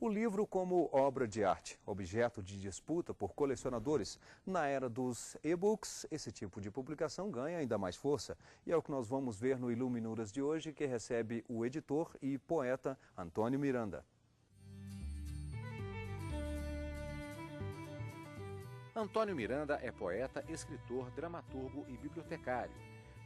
O livro como obra de arte, objeto de disputa por colecionadores. Na era dos e-books, esse tipo de publicação ganha ainda mais força. E é o que nós vamos ver no Iluminuras de hoje, que recebe o editor e poeta Antônio Miranda. Antônio Miranda é poeta, escritor, dramaturgo e bibliotecário.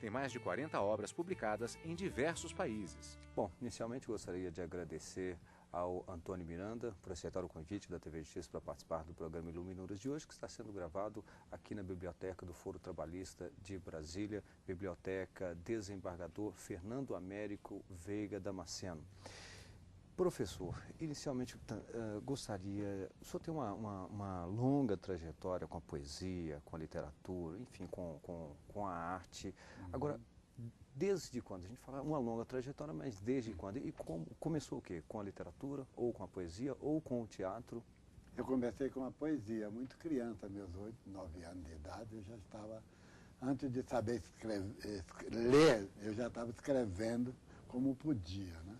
Tem mais de 40 obras publicadas em diversos países. Bom, inicialmente gostaria de agradecer ao Antônio Miranda por aceitar o convite da TV Justiça para participar do programa Iluminuras de hoje, que está sendo gravado aqui na Biblioteca do Foro Trabalhista de Brasília, Biblioteca Desembargador Fernando Américo Veiga Damasceno. Professor, inicialmente gostaria, o senhor tem uma longa trajetória com a poesia, com a literatura, enfim, com a arte. Agora, desde quando? A gente fala uma longa trajetória, mas desde quando? E como começou o quê? Com a literatura, ou com a poesia, ou com o teatro? Eu comecei com a poesia, muito criança, meus 8, 9 anos de idade, eu já estava, antes de saber ler, eu já estava escrevendo como podia, né?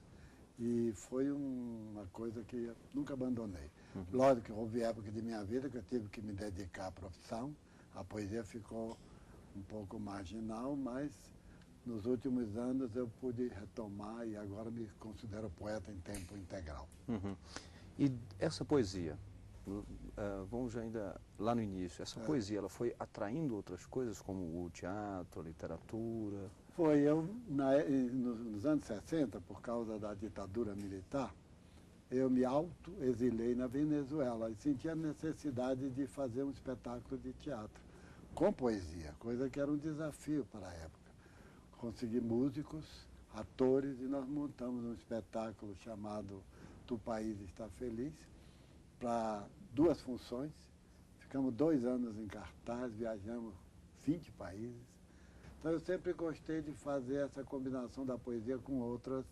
E foi uma coisa que eu nunca abandonei. Lógico que houve época de minha vida que eu tive que me dedicar à profissão, a poesia ficou um pouco marginal, mas nos últimos anos eu pude retomar e agora me considero poeta em tempo integral. E essa poesia, vamos já ainda lá no início, essa poesia ela foi atraindo outras coisas como o teatro, a literatura? Foi, nos anos 60, por causa da ditadura militar, eu me auto-exilei na Venezuela e senti a necessidade de fazer um espetáculo de teatro com poesia, coisa que era um desafio para a época. Consegui músicos, atores e nós montamos um espetáculo chamado Tu País Está Feliz, para 2 funções. Ficamos 2 anos em cartaz, viajamos 20 países. Então eu sempre gostei de fazer essa combinação da poesia com outras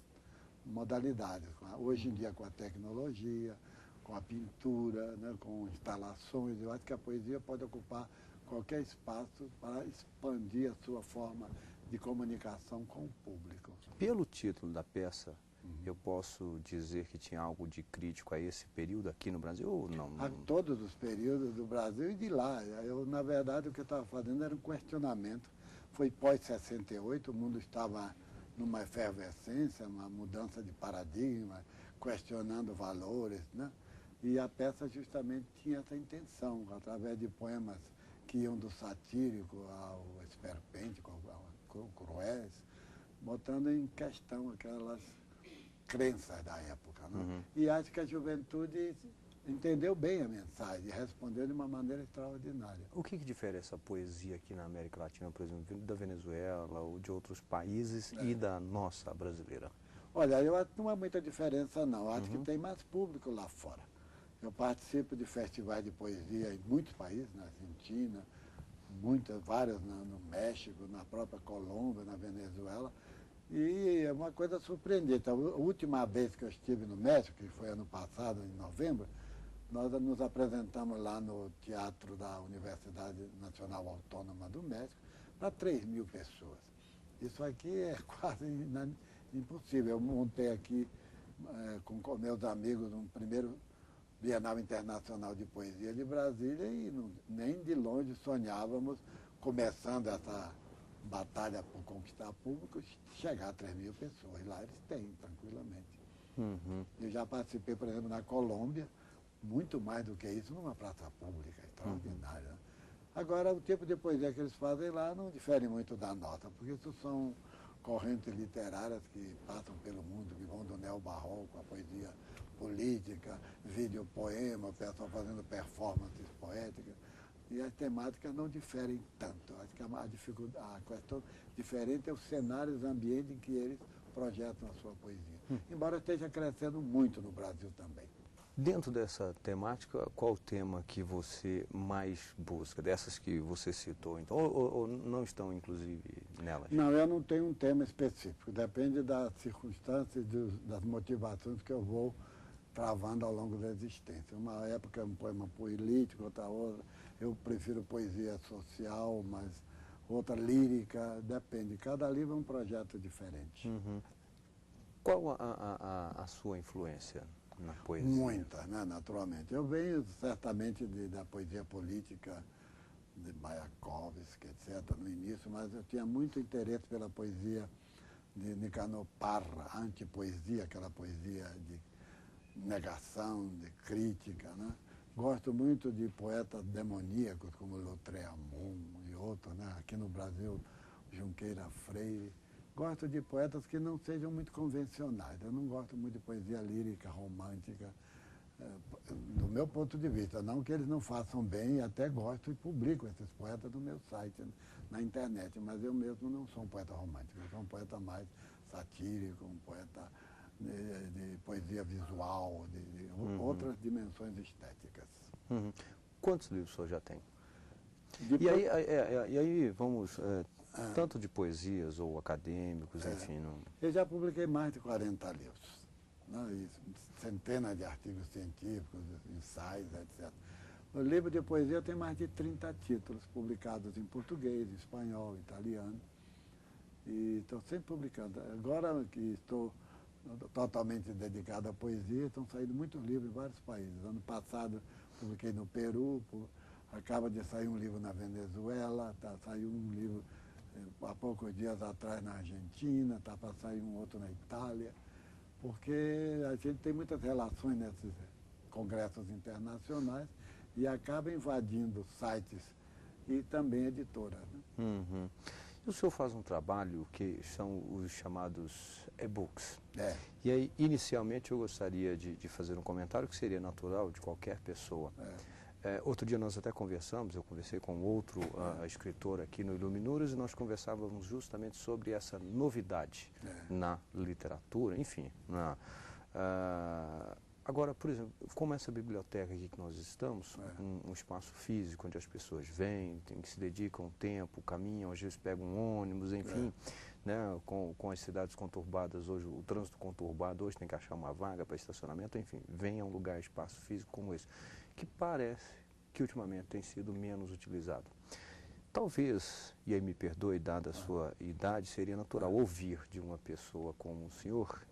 modalidades. Hoje em dia com a tecnologia, com a pintura, né, com instalações. Eu acho que a poesia pode ocupar qualquer espaço para expandir a sua forma de comunicação com o público. Pelo título da peça, eu posso dizer que tinha algo de crítico a esse período aqui no Brasil ou não? A todos os períodos do Brasil e de lá. Na verdade, o que eu estava fazendo era um questionamento. Foi pós-68, o mundo estava numa efervescência, uma mudança de paradigma, questionando valores, né? E a peça justamente tinha essa intenção, através de poemas que iam do satírico ao esperpêntico, ao cruéis, botando em questão aquelas crenças da época, né? E acho que a juventude entendeu bem a mensagem e respondeu de uma maneira extraordinária. O que difere essa poesia aqui na América Latina, por exemplo, da Venezuela ou de outros países e da nossa brasileira? Olha, eu acho que não há muita diferença não, eu acho que tem mais público lá fora. Eu participo de festivais de poesia em muitos países, na Argentina, várias no México, na própria Colômbia, na Venezuela, e é uma coisa surpreendente. A última vez que eu estive no México, que foi ano passado, em novembro, nós nos apresentamos lá no Teatro da Universidade Nacional Autônoma do México para 3.000 pessoas. Isso aqui é quase impossível. Eu montei aqui com meus amigos no primeiro Bienal Internacional de Poesia de Brasília e nem de longe sonhávamos, começando essa batalha por conquistar público, chegar a 3.000 pessoas. Lá eles têm, tranquilamente. Eu já participei, por exemplo, na Colômbia, muito mais do que isso, numa praça pública extraordinária. Agora, o tipo de poesia que eles fazem lá não difere muito da nossa, porque isso são correntes literárias que passam pelo mundo, que vão do neobarroco, a poesia política, videopoema, o pessoal fazendo performances poéticas, e as temáticas não diferem tanto. Acho que a questão diferente é os cenários, os ambientes em que eles projetam a sua poesia. Embora esteja crescendo muito no Brasil também. Dentro dessa temática, qual o tema que você mais busca, dessas que você citou, então, ou não estão, inclusive, nelas? Não, eu não tenho um tema específico, depende das circunstâncias, das motivações que eu vou travando ao longo da existência. Uma época é um poema político, outra, eu prefiro poesia social, mas outra lírica, depende. Cada livro é um projeto diferente. Qual a sua influência na poesia? Muita, né, naturalmente. Eu venho certamente da poesia política, de Mayakovsky, etc., no início, mas eu tinha muito interesse pela poesia de Nicanor Parra, antipoesia, aquela poesia de negação, de crítica, né? Gosto muito de poetas demoníacos, como Lautréamont e outros, né? Aqui no Brasil, Junqueira Freire. Gosto de poetas que não sejam muito convencionais. Eu não gosto muito de poesia lírica, romântica, do meu ponto de vista. Não que eles não façam bem, até gosto e publico esses poetas no meu site, na internet, mas eu mesmo não sou um poeta romântico, eu sou um poeta mais satírico, um poeta de poesia visual, de outras dimensões estéticas. Quantos livros o senhor já tem? E aí vamos, tanto de poesias ou acadêmicos, enfim... Não... Eu já publiquei mais de 40 livros, né? Centenas de artigos científicos, ensaios, etc. No livro de poesia eu tenho mais de 30 títulos publicados em português, espanhol, italiano. E estou sempre publicando. Agora que estou totalmente dedicado à poesia, estão saindo muitos livros em vários países. Ano passado publiquei no Peru, acaba de sair um livro na Venezuela, saiu um livro há poucos dias atrás na Argentina, está para sair um outro na Itália, porque a gente tem muitas relações nesses congressos internacionais e acaba invadindo sites e também editoras. Né? E o senhor faz um trabalho que são os chamados e-books. É. E aí, inicialmente, eu gostaria de fazer um comentário que seria natural de qualquer pessoa. Outro dia nós até conversamos, eu conversei com outro escritor aqui no Iluminuras e nós conversávamos justamente sobre essa novidade na literatura, enfim. Agora, por exemplo, como essa biblioteca aqui que nós estamos, um espaço físico onde as pessoas vêm, que se dedicam tempo, caminham, às vezes pegam um ônibus, enfim, né, com as cidades conturbadas hoje, o trânsito conturbado, hoje tem que achar uma vaga para estacionamento, enfim, vem a um lugar, espaço físico como esse, que parece que ultimamente tem sido menos utilizado. Talvez, e aí me perdoe, dada a sua idade, seria natural ouvir de uma pessoa como o senhor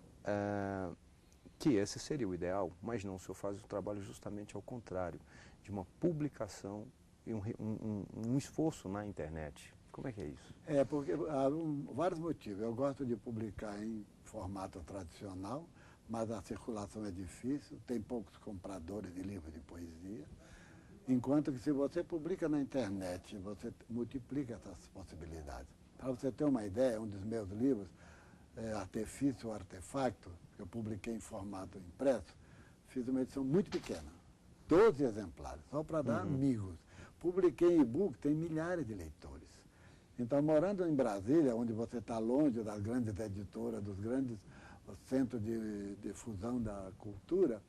que esse seria o ideal, mas não, o senhor faz o trabalho justamente ao contrário, de uma publicação e um esforço na internet. Como é que é isso? Porque há vários motivos. Eu gosto de publicar em formato tradicional, mas a circulação é difícil, tem poucos compradores de livros de poesia, enquanto que se você publica na internet, você multiplica essas possibilidades. Para você ter uma ideia, um dos meus livros, Artifício ou Artefacto, que eu publiquei em formato impresso, fiz uma edição muito pequena, 12 exemplares, só para dar amigos. Publiquei em e-book, tem milhares de leitores. Então, morando em Brasília, onde você está longe das grandes editoras, dos grandes centros de difusão da cultura,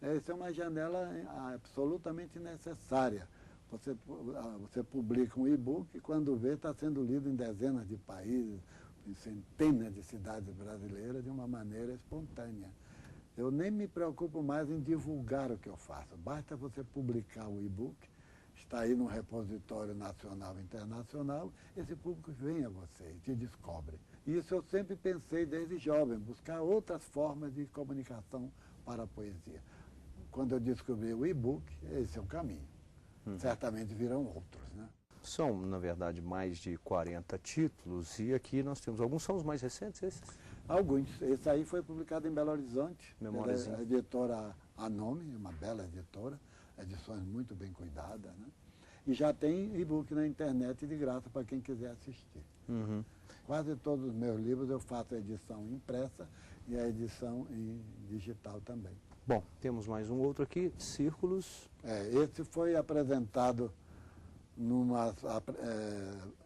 essa é uma janela absolutamente necessária. Você publica um e-book e, quando vê, está sendo lido em dezenas de países, em centenas de cidades brasileiras, de uma maneira espontânea. Eu nem me preocupo mais em divulgar o que eu faço. Basta você publicar o e-book, está aí no repositório nacional e internacional, esse público vem a você e te descobre. E isso eu sempre pensei desde jovem, buscar outras formas de comunicação para a poesia. Quando eu descobri o e-book, esse é o caminho. Certamente virão outros, né? São, na verdade, mais de 40 títulos e aqui nós temos, alguns são os mais recentes, esses? Alguns. Esse aí foi publicado em Belo Horizonte, Memórias. pela editora Anome, uma bela editora, edições muito bem cuidadas, né? E já tem e-book na internet de graça para quem quiser assistir. Quase todos os meus livros eu faço a edição impressa e a edição em digital também. Bom, temos mais um outro aqui, Círculos. Esse foi apresentado numa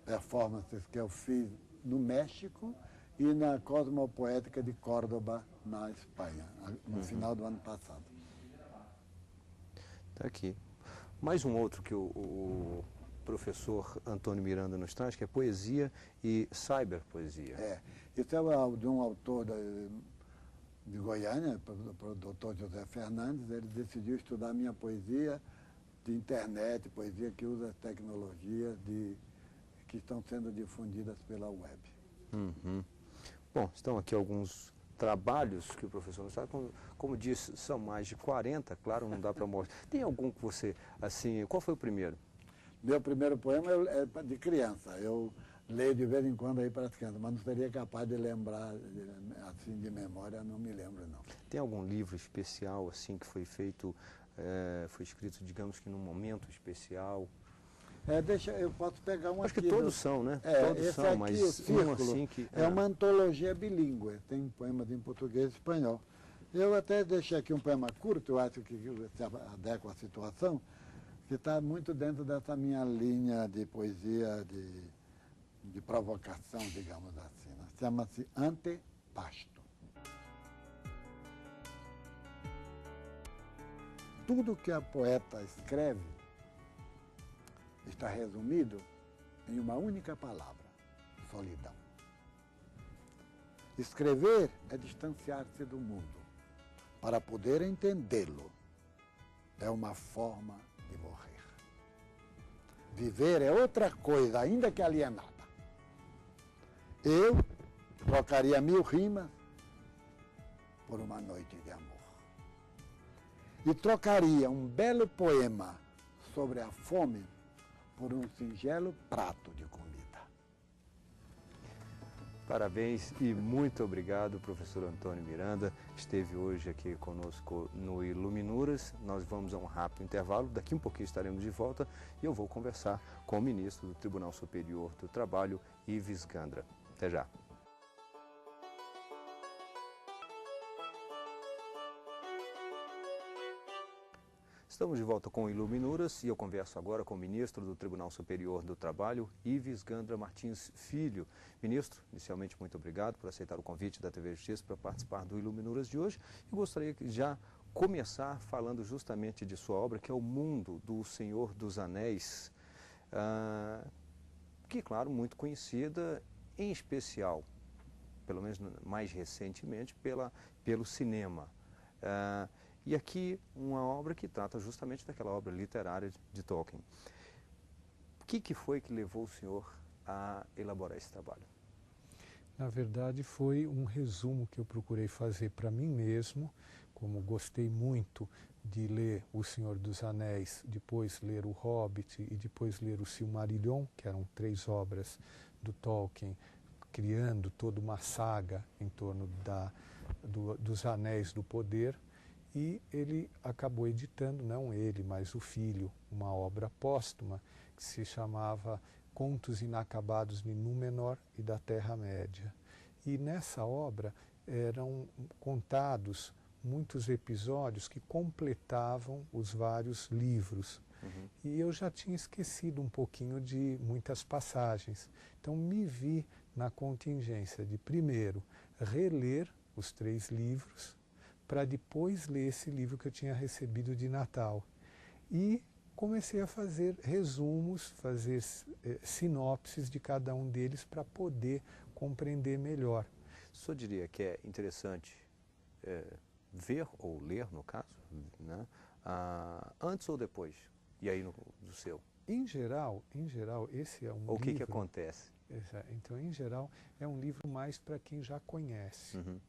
performances que eu fiz no México e na Cosmopoética de Córdoba, na Espanha, no final do ano passado. Está aqui. Mais um outro que o professor Antônio Miranda nos traz, que é Poesia e Cyberpoesia. Isso é de um autor de Goiânia, o doutor José Fernandes. Ele decidiu estudar minha poesia de internet, poesia que usa tecnologias que estão sendo difundidas pela web. Bom, estão aqui alguns trabalhos que o professor nos traz, como disse, são mais de 40, claro, não dá para mostrar. Tem algum que você, assim, qual foi o primeiro? Meu primeiro poema é de criança. Eu leio de vez em quando aí para as crianças, mas não seria capaz de lembrar, assim, de memória, não me lembro, não. Tem algum livro especial, assim, que foi feito, foi escrito, digamos que num momento especial? Eu posso pegar um Acho aqui. que todos são, né? Todos esse são, aqui, mas o Círculo, assim que... é uma antologia bilíngue, tem poemas em português e espanhol. Eu até deixei aqui um poema curto, eu acho que se adequa à situação, que está muito dentro dessa minha linha de poesia, de provocação, digamos assim. Né? Chama-se Antepasto. Tudo que a poeta escreve está resumido em uma única palavra: solidão. Escrever é distanciar-se do mundo para poder entendê-lo. É uma forma de morrer. Viver é outra coisa, ainda que alienada. Eu trocaria 1000 rimas por uma noite de amor. E trocaria um belo poema sobre a fome por um singelo prato de comida. Parabéns e muito obrigado, professor Antônio Miranda. Esteve hoje aqui conosco no Iluminuras. Nós vamos a um rápido intervalo. Daqui um pouquinho estaremos de volta e eu vou conversar com o ministro do Tribunal Superior do Trabalho, Ives Gandra. Até já. Estamos de volta com o Iluminuras e eu converso agora com o ministro do Tribunal Superior do Trabalho, Ives Gandra Martins Filho. Ministro, inicialmente muito obrigado por aceitar o convite da TV Justiça para participar do Iluminuras de hoje e gostaria de já começar falando justamente de sua obra, que é O Mundo do Senhor dos Anéis, que, claro, muito conhecida, em especial, pelo menos mais recentemente, pelo cinema. E aqui uma obra que trata justamente daquela obra literária de Tolkien. O que foi que levou o senhor a elaborar esse trabalho? Na verdade, foi um resumo que eu procurei fazer para mim mesmo, como gostei muito de ler O Senhor dos Anéis, depois ler O Hobbit e depois ler O Silmarillion, que eram 3 obras do Tolkien, criando toda uma saga em torno dos Anéis do Poder. E ele acabou editando, não ele, mas o filho, uma obra póstuma que se chamava Contos Inacabados de Númenor e da Terra-média. E nessa obra eram contados muitos episódios que completavam os vários livros. Uhum. E eu já tinha esquecido um pouquinho de muitas passagens. Então me vi na contingência de, primeiro, reler os 3 livros, para depois ler esse livro que eu tinha recebido de Natal. E comecei a fazer resumos, fazer sinopses de cada um deles para poder compreender melhor. O senhor diria que é interessante ver ou ler, no caso, né, antes ou depois? E aí do seu? Em geral, esse é um livro... O que acontece? Então, em geral, é um livro mais para quem já conhece. Uhum.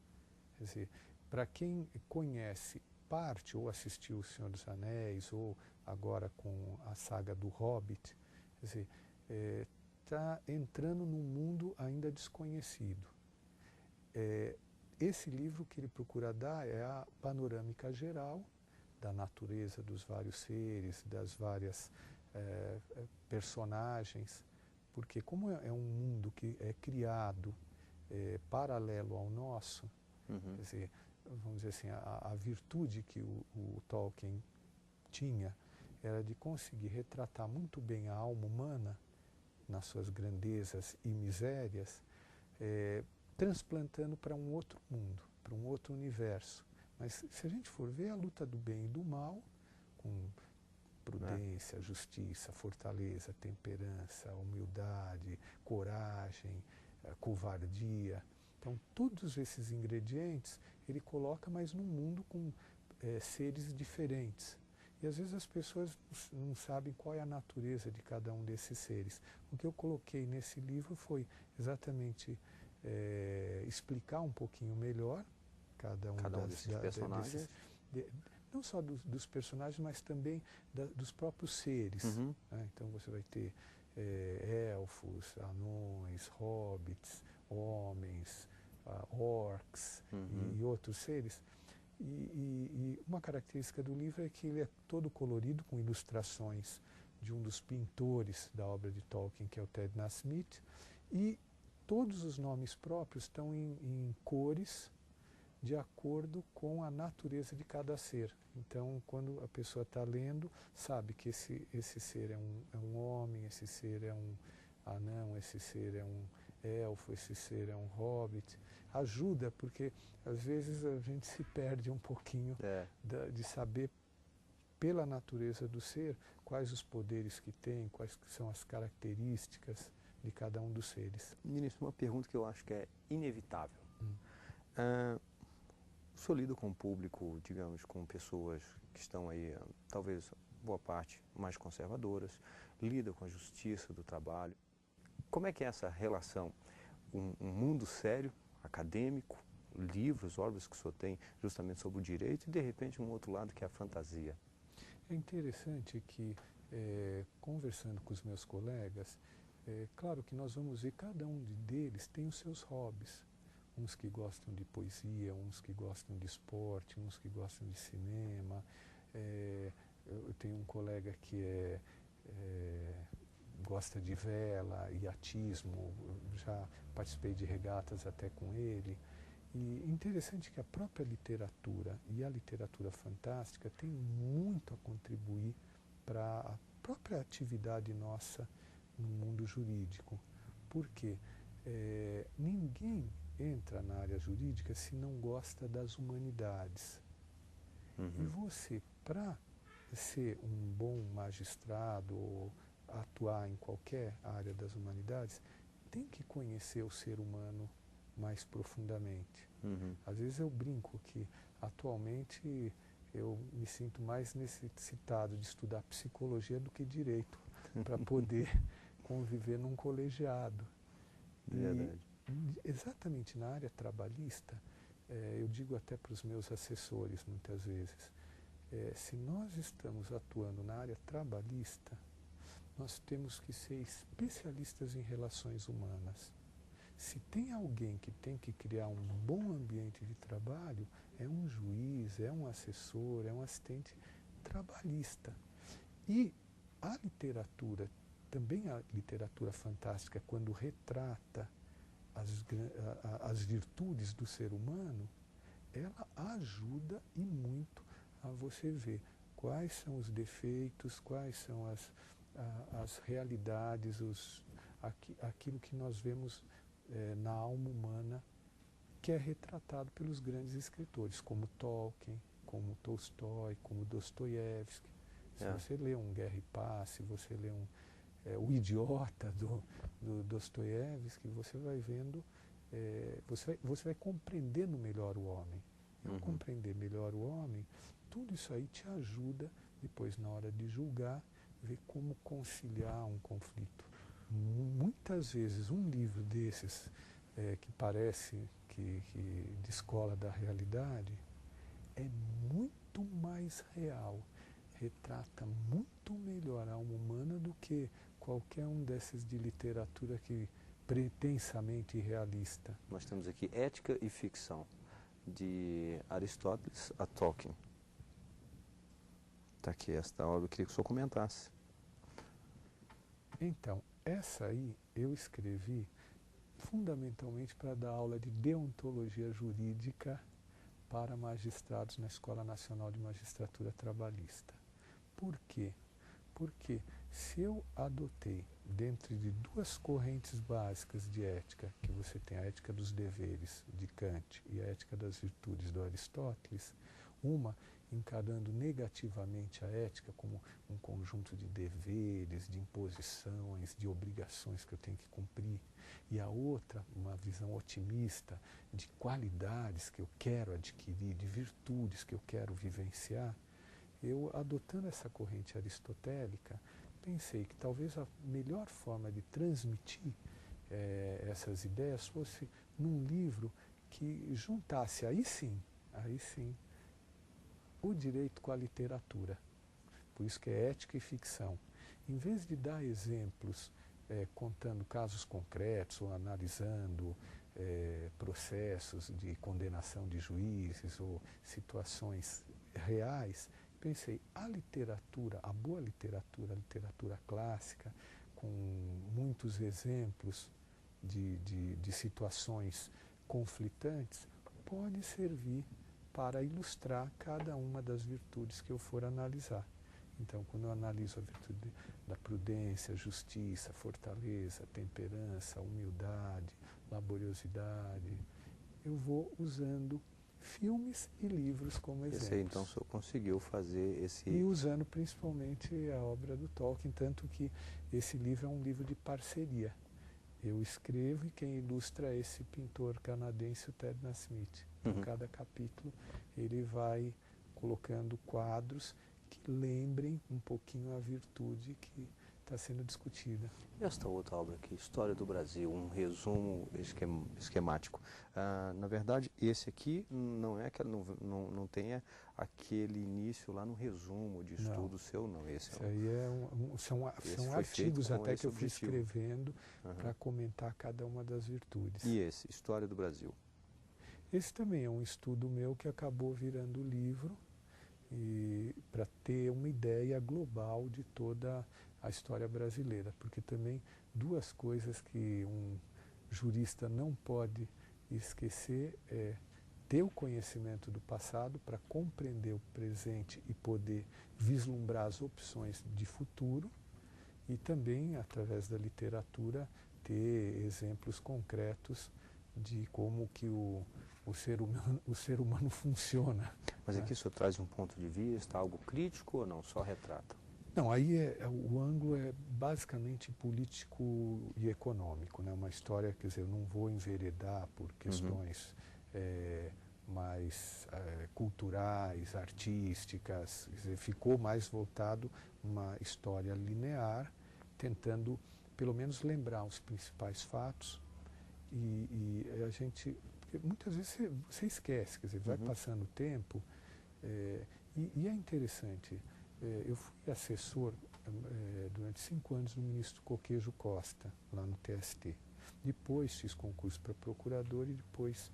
Quer dizer, para quem conhece parte ou assistiu O Senhor dos Anéis ou agora com a saga do Hobbit, quer dizer, está entrando num mundo ainda desconhecido. Esse livro que ele procura dar é a panorâmica geral da natureza dos vários seres, das várias personagens, porque como é um mundo que é criado paralelo ao nosso, uhum. quer dizer, vamos dizer assim, a virtude que o Tolkien tinha era de conseguir retratar muito bem a alma humana nas suas grandezas e misérias, transplantando para um outro mundo, para um outro universo. Mas se a gente for ver a luta do bem e do mal, com prudência, justiça, fortaleza, temperança, humildade, coragem, covardia, então todos esses ingredientes ele coloca, mas num mundo com seres diferentes. E às vezes as pessoas não sabem qual é a natureza de cada um desses seres. O que eu coloquei nesse livro foi exatamente explicar um pouquinho melhor cada um desses personagens. Não só dos personagens, mas também dos próprios seres. Uhum. Né? Então você vai ter elfos, anões, hobbits, homens, orcs e outros seres. E uma característica do livro é que ele é todo colorido, com ilustrações de um dos pintores da obra de Tolkien, que é o Ted Nasmith, e todos os nomes próprios estão em cores de acordo com a natureza de cada ser. Então, quando a pessoa está lendo, sabe que esse ser é um homem, esse ser é um anão, esse ser é um elfo, esse ser é um hobbit. Ajuda, porque às vezes a gente se perde um pouquinho de saber, pela natureza do ser, quais os poderes que tem, quais que são as características de cada um dos seres. Ministro, uma pergunta que eu acho que é inevitável. O senhor lida com o público, digamos, com pessoas que estão aí, talvez boa parte mais conservadoras, lida com a justiça do trabalho. Como é que é essa relação? Um mundo sério, acadêmico, livros, obras que o senhor tem justamente sobre o direito, e de repente um outro lado que é a fantasia. É interessante que, conversando com os meus colegas, claro que nós vamos ver cada um deles tem os seus hobbies. Uns que gostam de poesia, uns que gostam de esporte, uns que gostam de cinema. Eu tenho um colega que gosta de vela, iatismo, já participei de regatas até com ele. E interessante que a própria literatura e a literatura fantástica tem muito a contribuir para a própria atividade nossa no mundo jurídico. Por quê? Ninguém entra na área jurídica se não gosta das humanidades. E você, para ser um bom magistrado ou atuar em qualquer área das humanidades, tem que conhecer o ser humano mais profundamente. Às vezes eu brinco que atualmente eu me sinto mais necessitado de estudar psicologia do que direito para poder conviver num colegiado. Verdade. Exatamente na área trabalhista, eu digo até para os meus assessores muitas vezes, se nós estamos atuando na área trabalhista, nós temos que ser especialistas em relações humanas. Se tem alguém que tem que criar um bom ambiente de trabalho, é um juiz, é um assessor, é um assistente trabalhista. E a literatura, também a literatura fantástica, quando retrata as virtudes do ser humano, ela ajuda e muito a você ver quais são os defeitos, quais são as realidades, aquilo que nós vemos na alma humana, que é retratado pelos grandes escritores, como Tolkien, como Tolstói, como Dostoiévski. Se você lê um Guerra e Paz, se você lê O Idiota do Dostoiévski, você vai vendo, você vai compreendendo melhor o homem. E ao compreender melhor o homem, tudo isso aí te ajuda, depois na hora de julgar, ver como conciliar um conflito. Muitas vezes um livro desses, que parece que descola da realidade, é muito mais real, retrata muito melhor a alma humana do que qualquer um desses de literatura que pretensamente realista. Nós temos aqui Ética e Ficção, de Aristóteles a Tolkien. Está aqui esta obra, eu queria que o senhor comentasse. Então, essa aí eu escrevi fundamentalmente para dar aula de deontologia jurídica para magistrados na Escola Nacional de Magistratura Trabalhista. Por quê? Porque se eu adotei, dentro de duas correntes básicas de ética, que você tem a ética dos deveres, de Kant, e a ética das virtudes, do Aristóteles, uma encarando negativamente a ética como um conjunto de deveres, de imposições, de obrigações que eu tenho que cumprir, e a outra, uma visão otimista de qualidades que eu quero adquirir, de virtudes que eu quero vivenciar, eu, adotando essa corrente aristotélica, pensei que talvez a melhor forma de transmitir essas ideias fosse num livro que juntasse, aí sim, o direito com a literatura. Por isso que é ética e ficção. Em vez de dar exemplos contando casos concretos ou analisando processos de condenação de juízes ou situações reais, pensei, a literatura, a boa literatura, a literatura clássica, com muitos exemplos de situações conflitantes, pode servir para ilustrar cada uma das virtudes que eu for analisar. Então, quando eu analiso a virtude da prudência, justiça, fortaleza, temperança, humildade, laboriosidade, eu vou usando filmes e livros como exemplos. Esse, então, o senhor conseguiu fazer esse... E usando principalmente a obra do Tolkien, tanto que esse livro é um livro de parceria. Eu escrevo e quem ilustra é esse pintor canadense, o Ted Nasmith. Em cada capítulo ele vai colocando quadros que lembrem um pouquinho a virtude que está sendo discutida. E esta outra obra aqui, História do Brasil, um resumo esquemático. Na verdade, esse aqui não é que não tenha aquele início lá no resumo de estudo seu, não. Esse aí são artigos até que eu fui escrevendo para comentar cada uma das virtudes. E esse, História do Brasil? Esse também é um estudo meu que acabou virando livro, e para ter uma ideia global de toda a história brasileira, porque também duas coisas que um jurista não pode esquecer é ter o conhecimento do passado para compreender o presente e poder vislumbrar as opções de futuro, e também, através da literatura, ter exemplos concretos de como que o ser humano funciona. Mas aqui o senhor traz um ponto de vista, algo crítico ou não, só retrata? Não, aí o ângulo é basicamente político e econômico, né? Uma história, quer dizer, eu não vou enveredar por questões mais culturais, artísticas, quer dizer, ficou mais voltado uma história linear, tentando pelo menos lembrar os principais fatos e a gente, porque muitas vezes você esquece, quer dizer, vai passando o tempo e é interessante. Eu fui assessor durante 5 anos do ministro Coquejo Costa, lá no TST. Depois fiz concurso para procurador e depois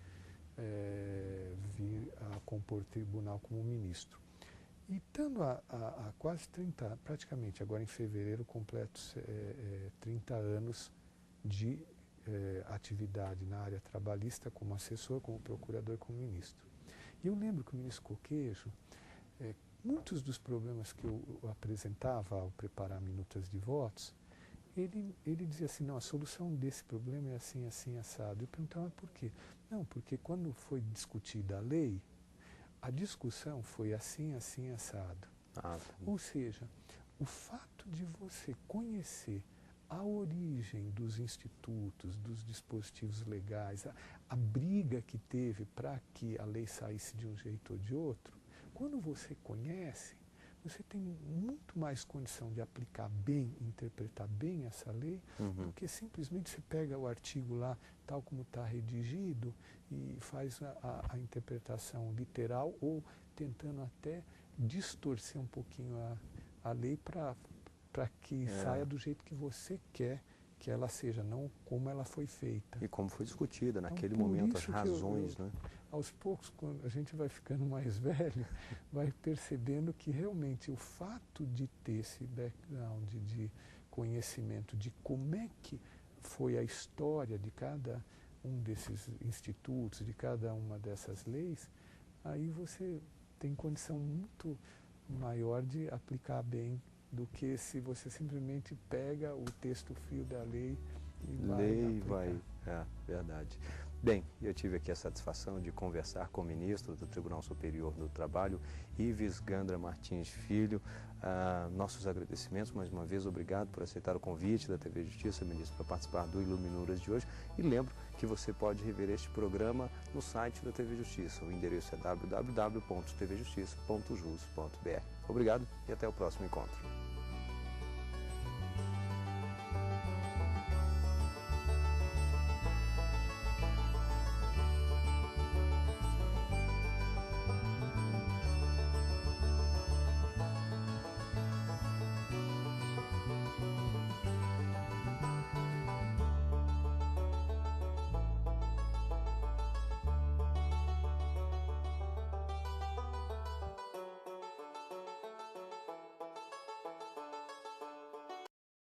vim a compor tribunal como ministro. E estando há quase 30, praticamente agora em fevereiro, completo 30 anos de atividade na área trabalhista como assessor, como procurador e como ministro. E eu lembro que o ministro Coquejo, muitos dos problemas que eu apresentava ao preparar minutas de votos, ele dizia assim, não, a solução desse problema é assim, assim, assado. Eu perguntava por quê? Não, porque quando foi discutida a lei, a discussão foi assim, assim, assado. Ou seja, o fato de você conhecer a origem dos institutos, dos dispositivos legais, a briga que teve para que a lei saísse de um jeito ou de outro, quando você conhece, você tem muito mais condição de aplicar bem, interpretar bem essa lei, do que simplesmente você pega o artigo lá, tal como está redigido, e faz a interpretação literal ou tentando até distorcer um pouquinho a lei para que saia do jeito que você quer que ela seja, não como ela foi feita. E como foi discutida naquele Então, momento, as razões, né? Aos poucos, quando a gente vai ficando mais velho, vai percebendo que realmente o fato de ter esse background de conhecimento de como é que foi a história de cada um desses institutos, de cada uma dessas leis, aí você tem condição muito maior de aplicar bem do que se você simplesmente pega o texto fio da lei e vai. Verdade. Bem, eu tive aqui a satisfação de conversar com o ministro do Tribunal Superior do Trabalho, Ives Gandra Martins Filho. Nossos agradecimentos, mais uma vez, obrigado por aceitar o convite da TV Justiça, ministro, para participar do Iluminuras de hoje. E lembro que você pode rever este programa no site da TV Justiça. O endereço é www.tvjustiça.jus.br. Obrigado e até o próximo encontro.